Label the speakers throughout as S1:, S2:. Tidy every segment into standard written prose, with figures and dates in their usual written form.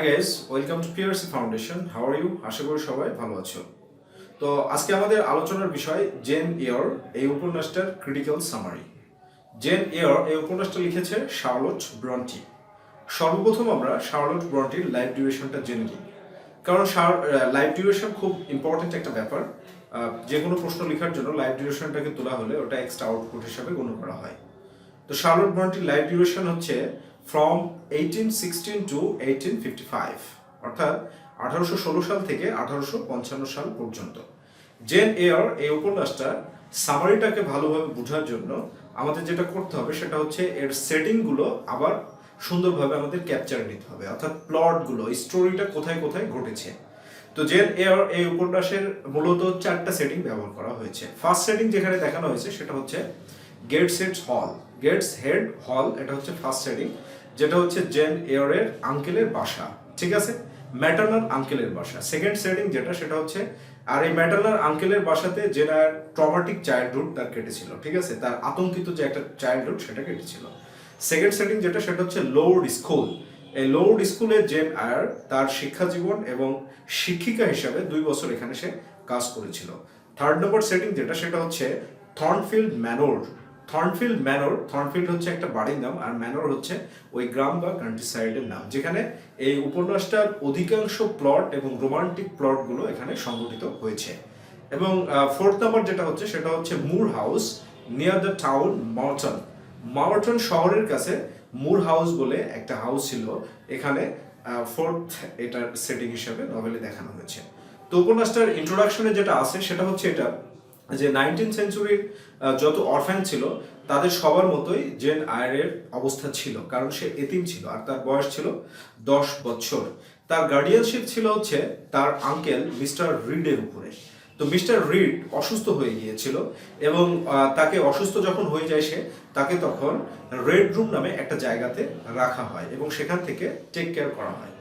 S1: High guys, welcome to PRC foundation. How are you? আশা করি সবাই ভালো আছো। তো আজকে আমাদের আলোচনার বিষয় জেন এয়র এই উপন্যাসটার ক্রিটিক্যাল সামারি। জেন এয়র এই উপন্যাসটা লিখেছে শার্লট ব্রন্টি। সর্বপ্রথম আমরা শার্লট ব্রন্টির লাইফ ডিউরেশনটা জেনে নিই, কারণ লাইফ ডিউরেশন খুব ইম্পর্টেন্ট একটা ব্যাপার। যে কোনো প্রশ্ন লেখার জন্য লাইফ ডিউরেশনটাকে তোলা হলে ওটা এক্সট্রা আউটপুট হিসাবে গণ্য করা হয়। তো শার্লট ব্রন্টির লাইফ ডিউরেশন হচ্ছে ফ্রম 1816 টু 1855, অর্থাৎ 1816 সাল থেকে 1855 সাল পর্যন্ত। জেন এয়র এই উপন্যাসটা সামারিটাকে ভালোভাবে বোঝার জন্য আমাদের যেটা করতে হবে সেটা হচ্ছে এর সেটিংগুলো আবার সুন্দরভাবে আমাদের ক্যাপচার নিতে হবে, অর্থাৎ প্লটগুলো, স্টোরিটা কোথায় কোথায় ঘটেছে। তো জেন এয়র এই উপন্যাসের মূলত 4টা সেটিং ব্যবহার করা হয়েছে। ফার্স্ট সেটিং যেখানে দেখানো হয়েছে সেটা হচ্ছে গেটস হেড হল। এটা হচ্ছে ফার্স্ট সেটিং, যেটা হচ্ছে জেন এয়রের আঙ্কেলের বাসা, ঠিক আছে, ম্যাটার্নাল আঙ্কেলের বাসা। সেকেন্ড সেটিং যেটা সেটা হচ্ছে, আর এই ম্যাটার্নাল আঙ্কেলের বাসাতে জেনার ট্রমাটিক চাইল্ডহুড তার কেটেছিল, ঠিক আছে, তার আতঙ্কিত যে একটা চাইল্ডহুড সেটা কেটেছিল। সেকেন্ড সেটিং যেটা সেটা হচ্ছে লোড স্কুল। এই লোড স্কুলে জেন আয়ার তার শিক্ষা জীবন এবং শিক্ষিকা হিসাবে 2 বছর এখানে সে কাজ করেছিল। থার্ড নম্বর সেটিং যেটা সেটা হচ্ছে থর্নফিল্ড থর্নফিল্ড হচ্ছে একটা বাড়ির নাম, আর ম্যানর হচ্ছে ওই গ্রাম বা কান্ট্রি সাইডের নাম, যেখানে এই উপন্যাসটার অধিকাংশ প্লট এবং রোমান্টিক প্লটগুলো এখানে সংগঠিত হয়েছে। এবং ফোর্থ নাম্বার যেটা হচ্ছে সেটা হচ্ছে মুর হাউস নিয়ার দ্য টাউন মার্টন শহরের কাছে মুর হাউস বলে একটা হাউস ছিল, এখানে ফোর্থ এটার সেটিং হিসাবে নভেলে দেখানো হয়েছে। তো উপন্যাসটার ইন্ট্রোডাকশনে যেটা আছে সেটা হচ্ছে এটা যে 19th সেঞ্চুরির যত অরফ্যান ছিল তাদের সবার মতোই জেন আয়ারের অবস্থা ছিল, কারণ সে এতিম ছিল আর তার বয়স ছিল 10 বছর। তার গার্ডিয়ানশিপ ছিল হচ্ছে তার আঙ্কেল মিস্টার রিডের উপরে। তো মিস্টার রিড অসুস্থ হয়ে গিয়েছিল এবং তাকে অসুস্থ যখন হয়ে যায় তাকে তখন রেড রুম নামে একটা জায়গাতে রাখা হয় এবং সেখান থেকে টেক কেয়ার করা হয়।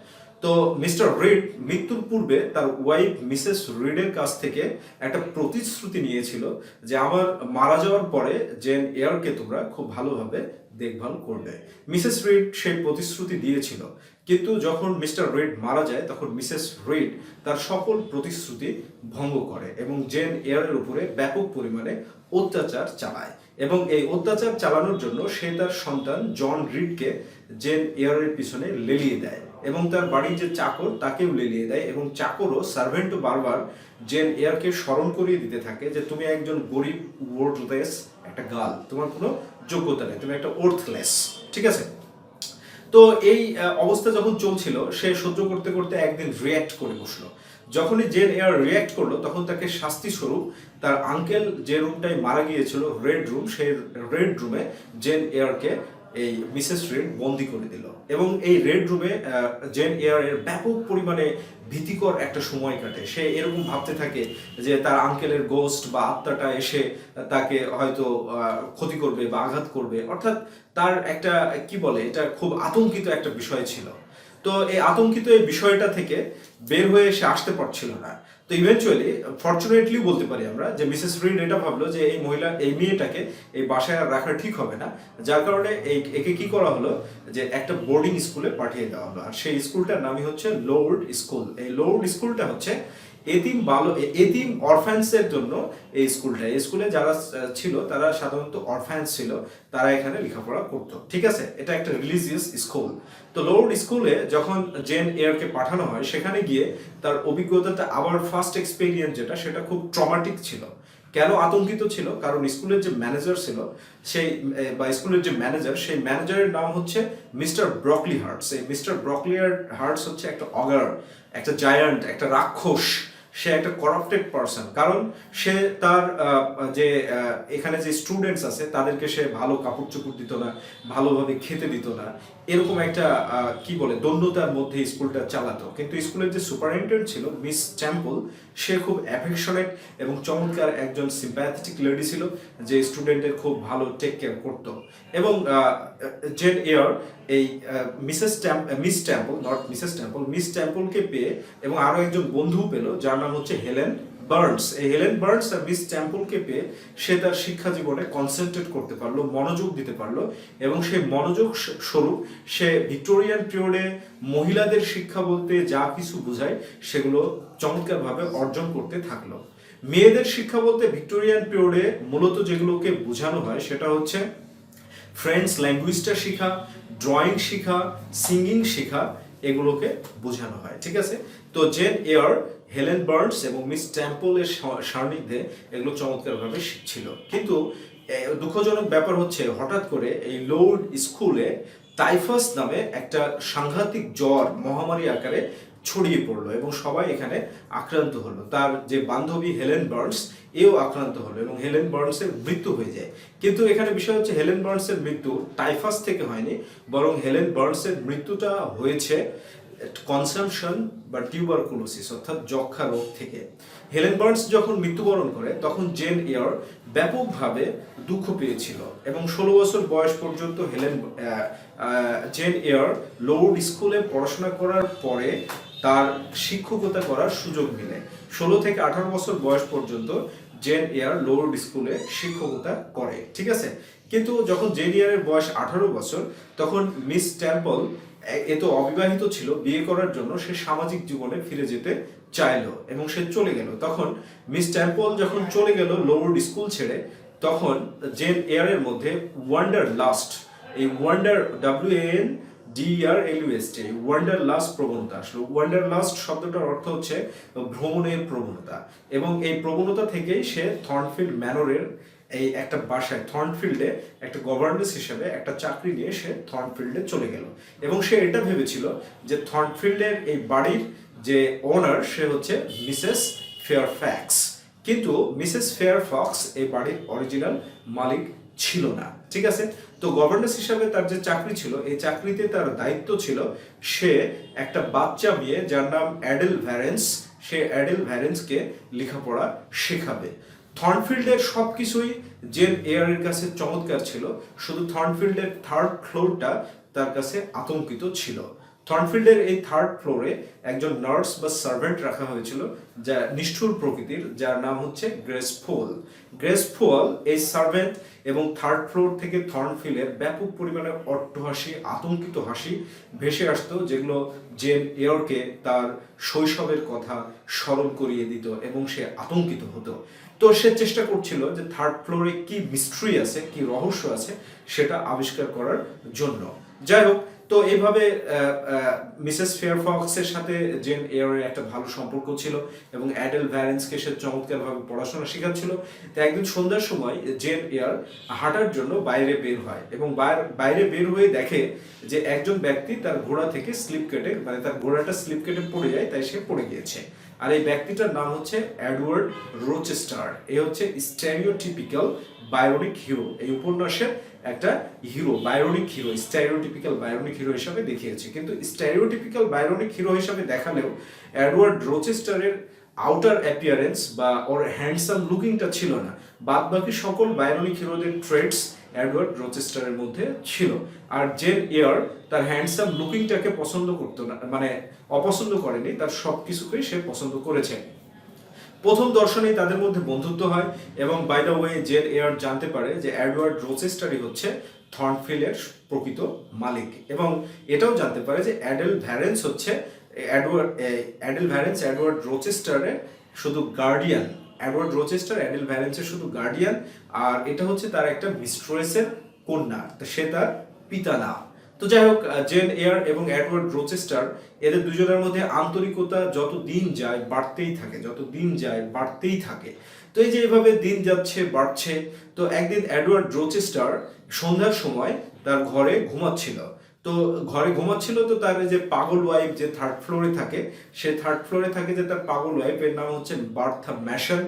S1: তো মিস্টার রিড মৃত্যুর পূর্বে তার ওয়াইফ মিসেস রিডের কাছ থেকে একটা প্রতিশ্রুতি নিয়েছিল যে আমার মারা যাওয়ার পরে জেন এয়ারকে তোমরা খুব ভালোভাবে দেখভাল করবে। মিসেস রিড সেই প্রতিশ্রুতি দিয়েছিল, কিন্তু যখন মিস্টার রিড মারা যায় তখন মিসেস রিড তার সকল প্রতিশ্রুতি ভঙ্গ করে এবং জেন এয়ারের উপরে ব্যাপক পরিমাণে অত্যাচার চালায়। এবং এই অত্যাচার চালানোর জন্য সে তার সন্তান জন রিডকে জেন এয়ারের পিছনে লেলিয়ে দেয় এবং তার বাড়ির যে চাকর তাকেও লেলিয়ে দেয়, এবং চাকরও সার্ভেন্টও বারবার জেন এয়ারকে স্মরণ করিয়ে দিতে থাকে যে তুমি একজন গরিব ওয়ার্থলেস একটা গার্ল, তোমার কোনো যোগ্যতা নেই, তুমি একটা ওয়ার্থলেস, ঠিক আছে। তো এই অবস্থা যখন চলছিল সে সহ্য করতে করতে একদিন রিয়্যাক্ট করে বসলো। যখনই জেন এয়ার রিয়্যাক্ট করলো তখন তাকে শাস্তি স্বরূপ তার আঙ্কেল যে রুমটায় মারা গিয়েছিল রেড রুম, সেই রেড রুমে জেন এয়ারকে এই মিসেস রিড বন্দি করে দিল। এবং এই রেড রুমে জেন এয়ারের ব্যাপক পরিমাণে ভীতিকর একটা সময় কাটে। সে এরকম ভাবতে থাকে যে তার আঙ্কেলের গোস্ট বা আত্মাটা এসে তাকে হয়তো ক্ষতি করবে বা আঘাত করবে, অর্থাৎ তার একটা কি বলে, এটা খুব আতঙ্কিত একটা বিষয় ছিল। তো এই আতঙ্কিত এই বিষয়টা থেকে বের হয়ে সে আসতে পারছিল না। তো ইভেনচুয়ালি ফরচুনেটলি বলতে পারি আমরা যে মিসেস রিড এটা ভাবলো যে এই মেয়েটাকে এই বাসায় আর রাখা ঠিক হবে না, যার কারণে একে কি করা হলো যে একটা বোর্ডিং স্কুলে পাঠিয়ে দেওয়া হলো। আর সেই স্কুলটার নামই হচ্ছে লোর্ড স্কুল। এই লোর্ড স্কুলটা হচ্ছে এতিম অরফ্যান্সের জন্য এই স্কুলে যারা ছিল তারা সাধারণত অরফ্যান্স ছিল, তারা এখানে লেখাপড়া করতো, ঠিক আছে। এটা একটা রিলিজিয়াস স্কুল। তো লোর্ড স্কুলে যখন জেন এয়ারকে পাঠানো হয় সেখানে গিয়ে তার অভিজ্ঞতাটা আবার ফার্স্ট এক্সপেরিয়েন্স যেটা সেটা খুব ট্রমাটিক ছিল। কেন আতঙ্কিত ছিল? কারণ স্কুলের যে ম্যানেজার ছিল সেই ম্যানেজারের নাম হচ্ছে মিস্টার ব্রকলি হার্টস। এই মিস্টার ব্রকলি হার্টস হচ্ছে একটা অগার, একটা জায়ান্ট, একটা রাক্ষস। সে একটা করাপ্টেড পারসন, কারণ সে তার যে এখানে যে স্টুডেন্টস আছে তাদেরকে সে ভালো কাপড় চোপড় দিত না, ভালোভাবে খেতে দিত না, এরকম একটা কি বলে দৈন্যতার মধ্যে স্কুলটা চালাতো। কিন্তু স্কুলের যে সুপারিনটেন্ডেন্ট ছিল মিস টেম্পল, সে খুব অ্যাফেকশনেট এবং চমৎকার একজন সিম্প্যাথেটিক লেডি ছিল, যে স্টুডেন্টের খুব ভালো টেক কেয়ার করতো। এবং জেন এয়ার এই মিস টেম্পলকে পেয়ে এবং আরো একজন বন্ধু পেল যার নাম হচ্ছে হেলেন বার্নস, এই হেলেন বার্নস আর মিস টেম্পলকে পেয়ে সে তার শিক্ষা জীবনে কনসেন্ট্রেট করতে পারলো, মনোযোগ দিতে পারলো, এবং সেই মনোযোগ স্বরূপ সে ভিক্টোরিয়ান পিরিয়ডে মহিলাদের শিক্ষা বলতে যা কিছু বোঝায় সেগুলো চমৎকারভাবে অর্জন করতে থাকলো। মেয়েদের শিক্ষা বলতে ভিক্টোরিয়ান পিরিয়ডে মূলত যেগুলোকে বোঝানো হয় সেটা হচ্ছে ফ্রেঞ্চ ল্যাঙ্গুয়েজটা শেখা, ড্রয়িং শেখা, সিঙ্গিং শেখা, এগুলোকে বোঝানো হয়। ঠিক আছে, তো জেন এয়ার, হেলেন বার্নস এবং মিস টেম্পলের সান্নিধ্যে এগুলো চমৎকারভাবে শিখছিল। কিন্তু দুঃখজনক ব্যাপার হচ্ছে হঠাৎ করে এই লোর্ড স্কুলে টাইফাস নামে একটা সাংঘাতিক জ্বর মহামারী আকারে ছড়িয়ে পড়লো এবং সবাই এখানে আক্রান্ত হলো। তার যে বান্ধবী হেলেন বার্নস এও আক্রান্ত হলো এবং হেলেন বার্নসের মৃত্যু হয়ে যায়। কিন্তু এখানে বিষয় হচ্ছে হেলেন বার্নসের মৃত্যু টাইফাস থেকে হয়নি, বরং হেলেন বার্নসের মৃত্যুটা হয়েছে কনসামশন বা টিউবারকুলোসিস অর্থাৎ যক্ষা রোগ থেকে। হেলেন বার্নস যখন মৃত্যুবরণ করে তখন জেন এয়ার ব্যাপকভাবে দুঃখ পেয়েছিল এবং 16 বছর বয়স পর্যন্ত জেন এয়ার লোর্ড স্কুলে পড়াশোনা করার পরে তার শিক্ষকতা করার সুযোগ মিলে। 16 থেকে 18 বছর বয়স পর্যন্ত জেন এয়ার লোর্ড স্কুলে শিক্ষকতা করে। ঠিক আছে, কিন্তু যখন জেন এয়ারের বয়স 18 বছর তখন মিস টেম্পল এ তো অবিবাহিত ছিল, বিয়ে করার জন্য সে সামাজিক জীবনে ফিরে যেতে চাইলো এবং সে চলে গেল। তখন মিস টেম্পল যখন চলে গেল লোর্ড স্কুল ছেড়ে, তখন জেন এয়ারের মধ্যে ওয়ান্ডার লাস্ট, এই ওয়ান্ডার WANDERLUST, ওয়ান্ডার লাস্ট প্রবণতা আসলে। ওয়ান্ডার লাস্ট শব্দটার অর্থ হচ্ছে ভ্রমণের প্রবণতা, এবং এই প্রবণতা থেকেই সে থর্নফিল্ড ম্যানরের এই একটা বাসায় থর্নফিল্ডে একটা গভর্নেন্স হিসেবে একটা চাকরি নিয়ে সে থর্নফিল্ডে চলে গেল এবং সে এটা ভেবেছিল যে থর্নফিল্ডের এই বাড়ির যে ওনার সে হচ্ছে মিসেস ফেয়ারফ্যাক্স, কিন্তু মিসেস ফেয়ারফক্স এই বাড়ির অরিজিনাল মালিক ছিল না। ঠিক আছে, তো গভর্নেন্স হিসাবে তার যে চাকরি ছিল, এই চাকরিতে তার দায়িত্ব ছিল সে একটা বাচ্চা মেয়ে যার নাম অ্যাডেল ভ্যারেন্স, সে অ্যাডেল ভ্যারেন্সকে লেখাপড়া শেখাবে। থর্নফিল্ডের সবকিছুই জেন এয়ারের কাছে চমৎকার ছিল, শুধু থর্নফিল্ডের 3rd ফ্লোরটা তার কাছে আতঙ্কিত ছিল। থর্নফিল্ডের এই 3rd ফ্লোরে একজন নার্স বা সার্ভেন্ট রাখা হয়েছিল যা নিষ্ঠুর প্রকৃতির, যার নাম হচ্ছে গ্রেস ফোল। গ্রেস ফোল এই সার্ভেন্ট এবং 3rd ফ্লোর থেকে থর্নফিল্ডের ব্যাপক পরিমাণে অট্টহাসি, আতঙ্কিত হাসি ভেসে আসতো, যেগুলো জেন এয়ারকে তার শৈশবের কথা স্মরণ করিয়ে দিত এবং সে আতঙ্কিত হতো। তো সে চেষ্টা করছিল যে 3rd ফ্লোরে কি মিস্ট্রি আছে, কি রহস্য আছে সেটা আবিষ্কার করার জন্য। যাই হোক, তো এইভাবে মিসেস ফেয়ারফক্সের সাথে জেন এয়ারের একটা ভালো সম্পর্ক ছিল এবং অ্যাডেল ভ্যারেন্সকে সে চমৎকারভাবে পড়াশোনা শেখাচ্ছিল। তো একদিন সন্ধ্যার সময় জেন এয়ার হাঁটার জন্য বাইরে বের হয় এবং বাইরে বের হয়ে দেখে যে একজন ব্যক্তি তার ঘোড়া থেকে স্লিপ কেটে, মানে তার ঘোড়াটা স্লিপ কেটে পড়ে যায়, তাই সে পড়ে গিয়েছে। আর এই ব্যক্তিটার নাম হচ্ছে এডওয়ার্ড রোচেস্টার। এই হচ্ছে স্টেরিওটিপিক্যাল বায়োনিক হিরো, এই উপন্যাসের একটা hero, Byronic hero, stereotypical Byronic hero হিসাবে দেখিয়েছে। কিন্তু স্টেরিওটিপিক্যাল বায়োনিক হিরো হিসাবে দেখালেও এডওয়ার্ড রোচেস্টারের আউটার অ্যাপিয়ারেন্স বা ওর হ্যান্ডসাম লুকিংটা ছিল না। বাদ বাকি সকল বায়োনিক হিরোদের ট্রেডস এডওয়ার্ড রোচেস্টারের মধ্যে ছিল। আর জেন এয়ার তার হ্যান্ডসাম লুকিংটাকে পছন্দ করতো না, মানে অপছন্দ করেনি, তার সব কিছুকেই সে পছন্দ করেছে। প্রথম দর্শনেই তাদের মধ্যে বন্ধুত্ব হয় এবং বাই দ্য ওয়ে জেন এয়ার জানতে পারে যে এডওয়ার্ড রোচেস্টারই হচ্ছে থর্নফিল্ডের প্রকৃত মালিক, এবং এটাও জানতে পারে যে অ্যাডেল ভ্যারেন্স হচ্ছে এডওয়ার্ড রোচেস্টারের শুধু গার্ডিয়ান। এডওয়ার্ড রোচেস্টার অ্যাডেল ভ্যারেন্সের শুধু গার্ডিয়ান, আর এটা হচ্ছে তার একটা মিস্ট্রেসের কন্যা, সে তার পিতা না। তো যাই হোক, জেন এয়ার এবং এডওয়ার্ড রোচেস্টার এদের দুজনের মধ্যে আন্তরিকতা যত দিন যায় বাড়তেই থাকে, যত দিন যায় বাড়তেই থাকে। তো এই যে এভাবে দিন যাচ্ছে বাড়ছে, তো একদিন এডওয়ার্ড রোচেস্টার সন্ধ্যার সময় তার ঘরে ঘুমাচ্ছিল। তো তার যে পাগল ওয়াইফ যে 3rd ফ্লোরে থাকে, সে 3rd ফ্লোরে থাকে যে তার পাগল ওয়াইফ, এর নাম হচ্ছে বার্থা ম্যাশন।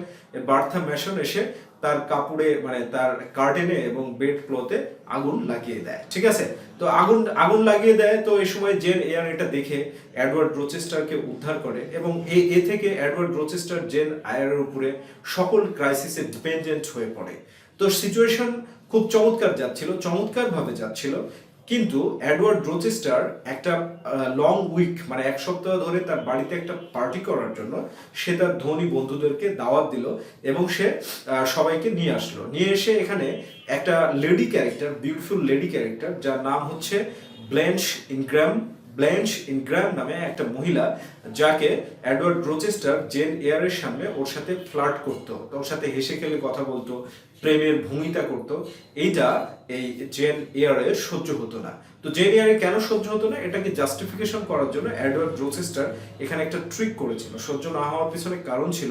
S1: বার্থা ম্যাশন এসে তার কাপড়ে, মানে তার কার্টেনে এবং বেড ক্লথে আগুন লাগিয়ে দেয়। ঠিক আছে, তো আগুন লাগিয়ে দেয়। তো এই সময় জেন এয়ার এটা দেখে এডওয়ার্ড রোচেস্টারকে উদ্ধার করে এবং এ থেকে এডওয়ার্ড রোচেস্টার জেন আয়ারের উপরে সকল ক্রাইসিসে ডিপেন্ডেন্ট হয়ে পড়ে। তো সিচুয়েশন খুব চমৎকারভাবে যাচ্ছিল, কিন্তু এডওয়ার্ড রোচেস্টার একটা লং উইক মানে এক সপ্তাহ ধরে তার বাড়িতে একটা পার্টি করার জন্য সে তার ধনী বন্ধুদেরকে দাওয়াত দিল এবং সে সবাইকে নিয়ে আসলো, নিয়ে এসে এখানে একটা lady character, beautiful lady character যার নাম হচ্ছে ব্ল্যাঞ্চ ইনগ্রাম, ব্ল্যাঞ্চ ইনগ্রাম নামে একটা মহিলা, যাকে এডওয়ার্ড রোচেস্টার জেন এয়ারের সামনে ওর সাথে ফ্লার্ট করতো, ওর সাথে হেসে খেলে কথা বলতো, প্রেমের ভূমিতা করতো। এইটা এই জেন এয়ারের সহ্য হতো না। তো জেন এয়ারের কেন সহ্য হতো না, এটাকে জাস্টিফিকেশন করার জন্য এডওয়ার্ড রোচেস্টার এখানে একটা ট্রিক করেছিল। সহ্য না হওয়ার পিছনে কারণ ছিল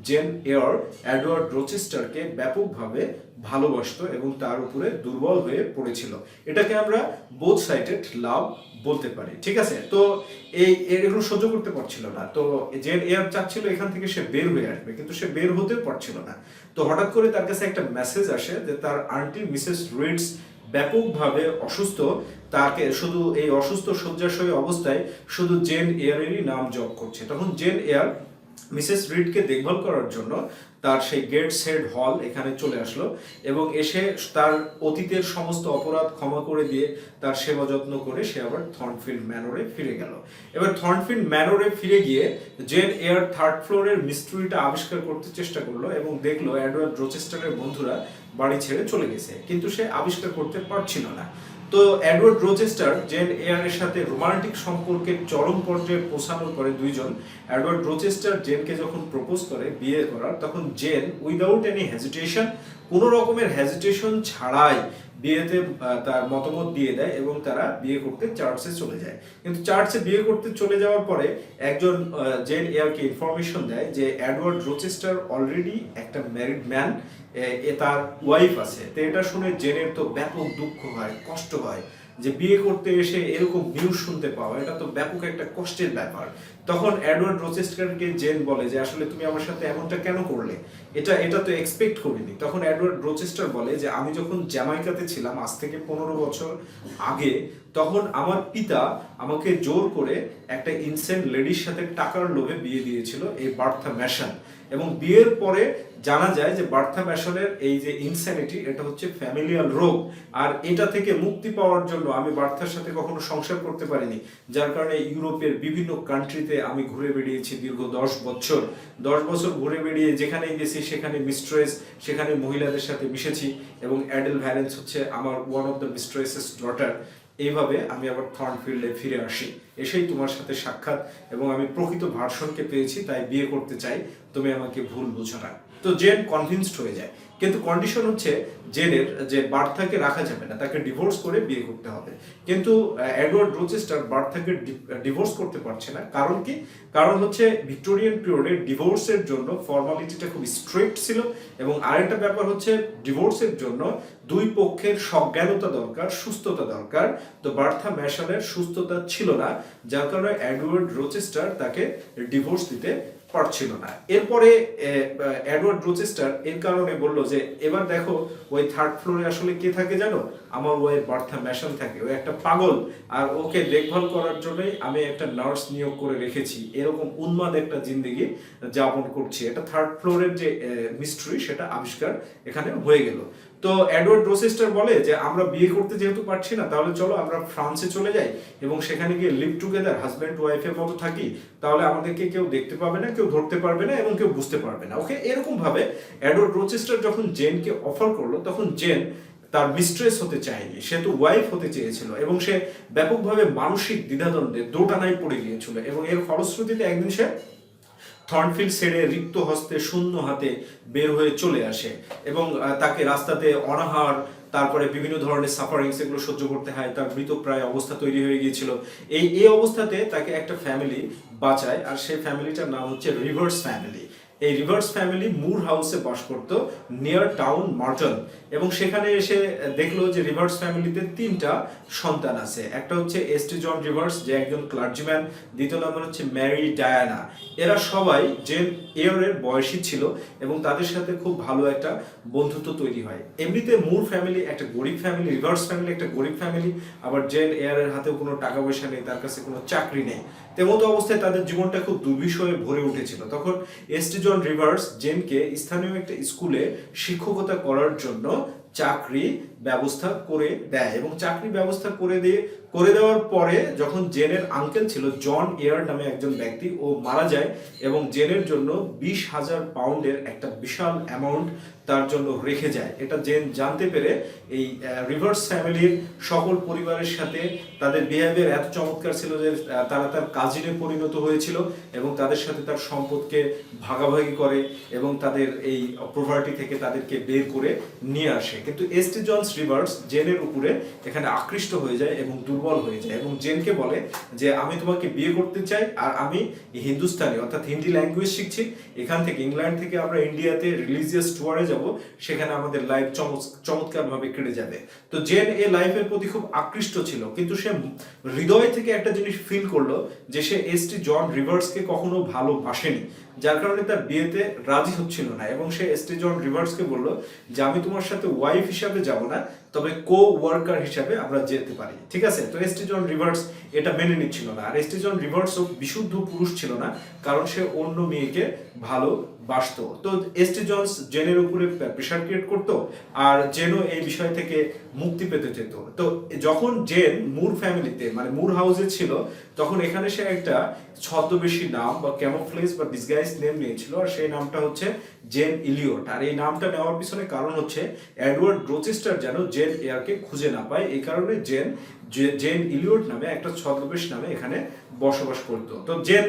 S1: জেন এয়ার এডওয়ার্ড রোচেস্টারকে ব্যাপকভাবে ভালোবাসতো এবং তার উপরে দুর্বল হয়ে পড়েছিল। এটাকে আমরা বোথ সাইডেড লাভ বলতে পারি, ঠিক আছে? তো এগুলো সহ্য করতে পারছিল না। তো জেন এয়ার চাচ্ছিল এখান থেকে সে বের হয়ে আসবে, কিন্তু সে বের হতে পারছিল না। তো হঠাৎ করে তার কাছে একটা মেসেজ আসে যে তার আন্টি মিসেস রিডস ব্যাপকভাবে অসুস্থ, তাকে শুধু এই অসুস্থ শয্যাশয়ী অবস্থায় শুধু জেন এয়ারেরই নাম জপ করছে। তখন জেন এয়ার মিসেস রিডকে দেখভাল করার জন্য তার সেই গেটস হেড হল এখানে চলে আসলো এবং এসে তার অতীতের সমস্ত অপরাধ ক্ষমা করে দিয়ে তার সেবা যত্ন করে সে আবার থর্নফিল্ড ম্যানরে ফিরে গেল। এবার থর্নফিল্ড ম্যানরে ফিরে গিয়ে জেন এয়ার থার্ড ফ্লোরের মিস্ট্রিটা আবিষ্কার করতে চেষ্টা করলো এবং দেখলো এডওয়ার্ড রোচেস্টারের বন্ধুরা বাড়ি ছেড়ে চলে গেছে, কিন্তু সে আবিষ্কার করতে পারছিল না। তো এডওয়ার্ড রোচেস্টার জেন এয়ারের সাথে রোমান্টিক সম্পর্কের চরম পর্যায়ে পৌঁছানোর পরে দুইজন, এডওয়ার্ড রোচেস্টার জেনকে যখন প্রপোজ করে বিয়ে করার, তখন জেন উইদাউট এনি হেজিটেশন, কোনো রকমের হেজিটেশন ছাড়াই বিয়েতে তার মতামত দিয়ে দেয় এবং তারা বিয়ে করতে চার্চে চলে যায়। কিন্তু চার্চে বিয়ে করতে চলে যাওয়ার পরে একজন জেন এয়ারকে ইনফরমেশন দেয় যে এডওয়ার্ড রোচেস্টার অলরেডি একটা ম্যারিড ম্যান, তার ওয়াইফ আছে। তো এটা শুনে জেনের তো ব্যাপক দুঃখ হয়, কষ্ট হয় যে বিয়ে করতে এসে এরকম নিউজ শুনতে পাওয়া, এটা তো ব্যাপক একটা কষ্টের ব্যাপার। তখন এডওয়ার্ড রোচেস্টারকে জেন বলে যে আসলে তুমি আমার সাথে এমনটা কেন করলে, এটা তো এক্সপেক্ট করিনি। তখন এডওয়ার্ড রোচেস্টার বলে যে আমি যখন জ্যামাইকাতে ছিলাম আজ থেকে 15 বছর আগে, তখন আমার পিতা আমাকে জোর করে একটা ইনসেন্ট লেডির সাথে টাকার লোভে বিয়ে দিয়েছিল, এই বার্থা ম্যাশন। এবং বিয়ের পরে জানা যায় যে বার্থা ম্যাশনের এই যে ইনস্যানিটি, এটা হচ্ছে ফ্যামিলিয়াল রোগ। আর এটা থেকে মুক্তি পাওয়ার জন্য আমি বার্থার সাথে কখনো সংসার করতে পারিনি, যার কারণে ইউরোপের বিভিন্ন কান্ট্রিতে আমি ঘুরে বেরিয়েছি দীর্ঘ 10 বছর। 10 বছর ঘুরে বেরিয়ে যেখানেই গেছি সেখানে মিস্ট্রেস, সেখানে মহিলাদের সাথে মিশেছি এবং অ্যাডেল ভ্যালেন্স হচ্ছে আমার ওয়ান অফ দ্য মিস্ট্রেসেস ডটার। এইভাবে আমি আবার থর্নফিল্ডে ফিরে আসি, এসেই তোমার সাথে সাক্ষাৎ এবং আমি প্রকৃত ভার্সনকে পেয়েছি, তাই বিয়ে করতে চাই, তুমি আমাকে ভুল বুঝো না। তো জেন কনভিন্সড হয়ে যায়, কিন্তু কন্ডিশন হচ্ছে জেনের যে বার্থাকে রাখা যাবে না, তাকে ডিভোর্স করে বিয়ে করতে হবে। কিন্তু এডওয়ার্ড রোচেস্টার বার্থাকে ডিভোর্স করতে পারছে না। কারণ কি? কারণ হচ্ছে ভিক্টোরিয়ান পিরিয়ডে ডিভোর্সের জন্য ফর্মালিটিটা খুব স্ট্রিক্ট ছিল এবং আরেকটা ব্যাপার হচ্ছে ডিভোর্সের জন্য দুই পক্ষের সজ্ঞানতা দরকার, সুস্থতা দরকার। তো বার্থা ম্যাশনের সুস্থতা ছিল না, যার কারণে এডওয়ার্ড রোচেস্টার তাকে ডিভোর্স দিতে পারছিল না। এরপরে এডওয়ার্ড রোচেস্টার এর কারণে বললো যে এবার দেখো ওই থার্ড ফ্লোরে আসলে কে থাকে জানো, আমার ওই বার্থা ম্যাশন থাকে, ওই একটা পাগল, আর ওকে দেখভাল করার জন্যই আমি একটা নার্স নিয়োগ করে রেখেছি, এরকম উন্মাদ একটা জিন্দেগি যাপন করছি। এটা থার্ড ফ্লোরের যে মিস্ট্রি সেটা আবিষ্কার এখানে হয়ে গেল। তো এডওয়ার্ড রোচেস্টার বলে যে আমরা বিয়ে করতে যেহেতু পারছি না, তাহলে চলো আমরা ফ্রান্সে চলে যাই এবং সেখানে গিয়ে লিভ টুগেদার হাজব্যান্ড ওয়াইফের মতো থাকি, তাহলে আমাদেরকে কেউ দেখতে পাবে না, কেউ ধরতে পারবে না এবং কেউ বুঝতে পারবে না। ওকে, এরকম ভাবে এডওয়ার্ড রোচেস্টার যখন জেনকে অফার করলো, তখন জেন তার মিস্ট্রেস হতে চায়নি, সে তো ওয়াইফ হতে চেয়েছিল এবং সে ব্যাপকভাবে মানসিক দ্বিধাদ্বন্দ্বে দোটানায় পড়ে গিয়েছিল এবং এর ফলশ্রুতিতে একদিন সে থর্নফিল্ড ছেড়ে রিক্ত হস্তে শূন্য হাতে বের হয়ে চলে আসে এবং তাকে রাস্তাতে অনাহার, তারপরে বিভিন্ন ধরনের সাফারিংস এগুলো সহ্য করতে হয়, তার মৃতপ্রায় অবস্থা তৈরি হয়ে গিয়েছিল। এই অবস্থাতে তাকে একটা ফ্যামিলি বাঁচায়, আর সেই ফ্যামিলিটার নাম হচ্ছে রিভার্স ফ্যামিলি। এই রিভার্স ফ্যামিলি মুর হাউসে বাস করতো নিয়ার টাউন মার্টন এবং সেখানে এসে দেখলো যে রিভার্স ফ্যামিলিতে 3টা সন্তান আছে। একটা হচ্ছে এসটি জন রিভার্স, যে একজন ক্লার্জিম্যান, দ্বিতীয় নম্বর হচ্ছে ম্যারি ডায়ানা। এরা সবাই জেন এয়ারের বয়সী ছিল এবং তাদের সাথে খুব ভালো একটা বন্ধুত্ব তৈরি হয়। এমনিতে মুর ফ্যামিলি একটা গরিব ফ্যামিলি, রিভার্স ফ্যামিলি একটা গরিব ফ্যামিলি, আবার জেন এয়ারের হাতেও কোনো টাকা পয়সা নেই, তার কাছে কোনো চাকরি নেই। তেমতো অবস্থায় তাদের জীবনটা খুব দুর্বিষহে ভরে উঠেছিল। তখন এসটি জন রিভার্স জেনকে স্থানীয় একটা স্কুলে শিক্ষকতা করার জন্য চাকরি ব্যবস্থা করে দেয় এবং চাকরি ব্যবস্থা করে দেওয়ার পরে যখন জেনের আঙ্কেল ছিল জন এয়ার নামে একজন ব্যক্তি, ও মারা যায় এবং জেনের জন্য 20,000 পাউন্ডের একটা বিশাল অ্যামাউন্ট তার জন্য রেখে যায়। এটা জেন জানতে পেরে এই রিভার্স ফ্যামিলির সকল পরিবারের সাথে তাদের বিহেভিয়ার এত চমৎকার ছিল যে তারা তার কাজিনে পরিণত হয়েছিল এবং তাদের সাথে তার সম্পদকে ভাগাভাগি করে এবং তাদের এই প্রপার্টি থেকে তাদেরকে বের করে নিয়ে আসে। কিন্তু এসটি জনস রিভার্স জেনের উপরে এখানে আকৃষ্ট হয়ে যায় এবং দুর্বল হয়ে যায় এবং জেনকে বলে যে আমি তোমাকে বিয়ে করতে চাই, আর আমি হিন্দুস্তানি অর্থাৎ হিন্দি ল্যাঙ্গুয়েজ শিখছি, এখান থেকে ইংল্যান্ড থেকে আমরা ইন্ডিয়াতে রিলিজিয়াস টুয়ারে যাব, সেখানে আমাদের লাইফ চমৎকারভাবে কেটে যাবে। তো জেন এই লাইফের প্রতি খুব আকৃষ্ট ছিল, কিন্তু সে হৃদয় থেকে একটা জিনিস ফিল করলো যে সে এসটি জন রিভার্সকে কখনো ভালোবাসেনি, যার কারণে তার বিয়েতে রাজি হচ্ছিল না এবং সে এসটি জন রিভার্সকে বলল যে আমি তোমার সাথে ওয়াইফ হিসাবে যাব না, তবে কো ওয়ার্কার হিসাবে আমরা যেতে পারি, ঠিক আছে। তো এসটি জন রিভার্স এটা মেনে নিচ্ছিল না, আর এসটি জন রিভার্সও বিশুদ্ধ পুরুষ ছিল না, কারণ সে অন্য মেয়েকে ভালোবাসতো। তো এসটি জনস জেনের উপরে প্রেশার ক্রিয়েট করতো, আর জেনও এই বিষয় থেকে মুক্তি পেতে চেত। তো যখন জেন মুর ফ্যামিলিতে মানে মুর হাউসে ছিল, তখন এখানে সে একটা ছদ্মবেশী নাম বা ক্যামোফ্লেজ বা ডিসগাইজ নেম নিয়েছিল, আর সেই নামটা হচ্ছে জেন ইলিয়ট। আর এই নামটা নেওয়ার পিছনে কারণ হচ্ছে এডওয়ার্ড রোচেস্টার যেন জেন এয়ারকে খুঁজে না পায়, এই কারণে জেন ইলিয়ট নামে একটা ছদ্মবেশ নামে এখানে বসবাস করতো। তো জেন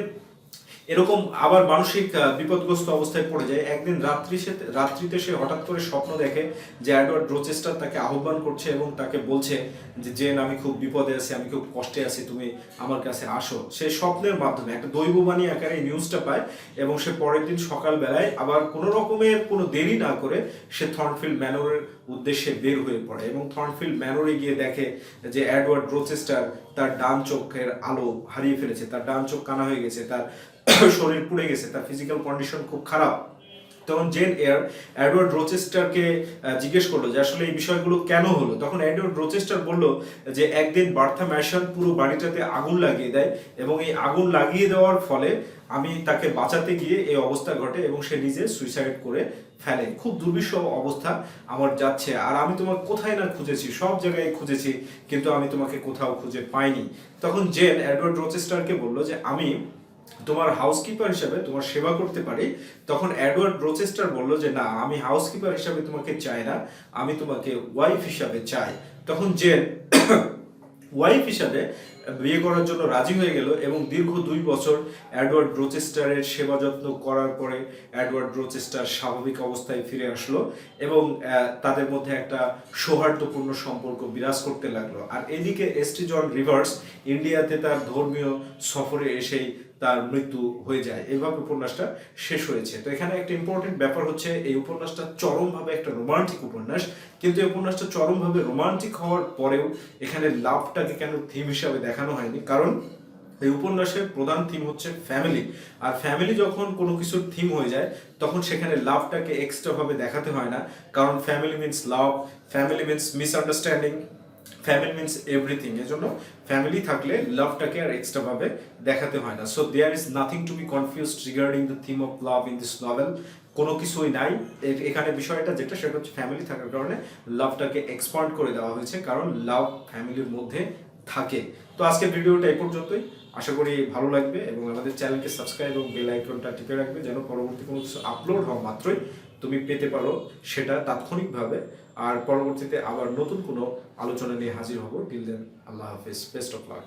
S1: এরকম আবার মানসিক বিপদগ্রস্ত অবস্থায় পড়ে যায়। একদিন রাত্রিতে সে হঠাৎ করে স্বপ্ন দেখে যে এডওয়ার্ড রোচেস্টার তাকে আহ্বান করছে এবং তাকে বলছে যে জেন আমি খুব বিপদে আছি, আমি খুব কষ্টে আছি, তুমি আমার কাছে আসো। সে স্বপ্নের মাধ্যমে একটা দৈববাণী আকারে নিউজটা পায় এবং সে পরের দিন সকালবেলায় আবার কোনো রকমের কোনো দেরি না করে সে থর্নফিল্ড ম্যানরের উদ্দেশ্যে বের হয়ে পড়ে এবং থর্নফিল্ড ম্যানরে গিয়ে দেখে যে এডওয়ার্ড রোচেস্টার তার ডান চোখের আলো হারিয়ে ফেলেছে, তার ডান চোখ কানা হয়ে গেছে, তার শরীর পুড়ে গেছে, তার ফিজিক্যাল কন্ডিশন খুব খারাপ। তখন জেন এয়ার এডওয়ার্ড রোচেস্টারকে জিজ্ঞেস করলো যে আসলে এই বিষয়গুলো কেন হলো। তখন এডওয়ার্ড রোচেস্টার বলল যে একদিন বার্থা ম্যাশন পুরো বাড়িটাতে আগুন লাগিয়ে দেয় এবং এই আগুন লাগিয়ে দেওয়ার ফলে আমি তাকে বাঁচাতে গিয়ে এই অবস্থা ঘটে এবং সে নিজে সুইসাইড করে ফেলে। খুব দুর্বিষহ অবস্থা আমার যাচ্ছে, আর আমি তোমাকে কোথায় না খুঁজেছি, সব জায়গায় খুঁজেছি, কিন্তু আমি তোমাকে কোথাও খুঁজে পাইনি। তখন জেন এডওয়ার্ড রোচেস্টারকে বলল যে আমি তোমার হাউসকিপার হিসাবে তোমার সেবা করতে পারি। তখন এডওয়ার্ড রোচেস্টার বলল যে না, আমি হাউসকিপার হিসাবে তোমাকে চাই না, আমি তোমাকে ওয়াইফ হিসাবে চাই। তখন জেন ওয়াইফ হিসাবে বিয়ে করার জন্য রাজি হয়ে গেল এবং দীর্ঘ 2 বছর এডওয়ার্ড রোচেস্টারের সেবা যত্ন করার পরে এডওয়ার্ড রোচেস্টার স্বাভাবিক অবস্থায় ফিরে আসলো এবং তাদের মধ্যে একটা সৌহার্দ্যপূর্ণ সম্পর্ক বিরাজ করতে লাগলো। আর এদিকে এসটি জন রিভার্স ইন্ডিয়াতে তার ধর্মীয় সফরে এসেই তার মৃত্যু হয়ে যায়। এইভাবে উপন্যাসটা শেষ হয়েছে। তো এখানে একটা ইম্পর্টেন্ট ব্যাপার হচ্ছে এই উপন্যাসটা চরমভাবে একটা রোমান্টিক উপন্যাস, কিন্তু এই উপন্যাসটা চরমভাবে রোমান্টিক হওয়ার পরেও এখানে লাভটাকে কেন থিম হিসাবে দেখানো হয়নি, কারণ এই উপন্যাসের প্রধান থিম হচ্ছে ফ্যামিলি। আর ফ্যামিলি যখন কোনো কিছুর থিম হয়ে যায় তখন সেখানে লাভটাকে এক্সট্রা ভাবে দেখাতে হয় না, কারণ family means love, family means misunderstanding, family means everything. এজন্য ফ্যামিলি থাকলে লাভটাকে আর এক্সট্রা ভাবে দেখাতে হয় না। So there is nothing to be confused regarding the theme of love in this novel. কোনো কিছুই নাই এখানে। বিষয়টা যেটা সেটা হচ্ছে ফ্যামিলি থাকার কারণে লাভটাকে এক্সপান্ড করে দেওয়া হয়েছে, কারণ লাভ ফ্যামিলির মধ্যে থাকে। তো আজকের ভিডিওটা এই পর্যন্তই, আশা করি ভালো লাগবে এবং আমাদের চ্যানেলকে সাবস্ক্রাইব এবং বেল আইকনটা টিপে রাখবে যেন পরবর্তী কোনো কিছু আপলোড হওয়া মাত্রই তুমি পেতে পারো সেটা তাৎক্ষণিকভাবে। আর পরবর্তীতে আবার নতুন কোনো আলোচনা নিয়ে হাজির হব। টিল দেন, আল্লাহ হাফেজ, বেস্ট অফ লাক।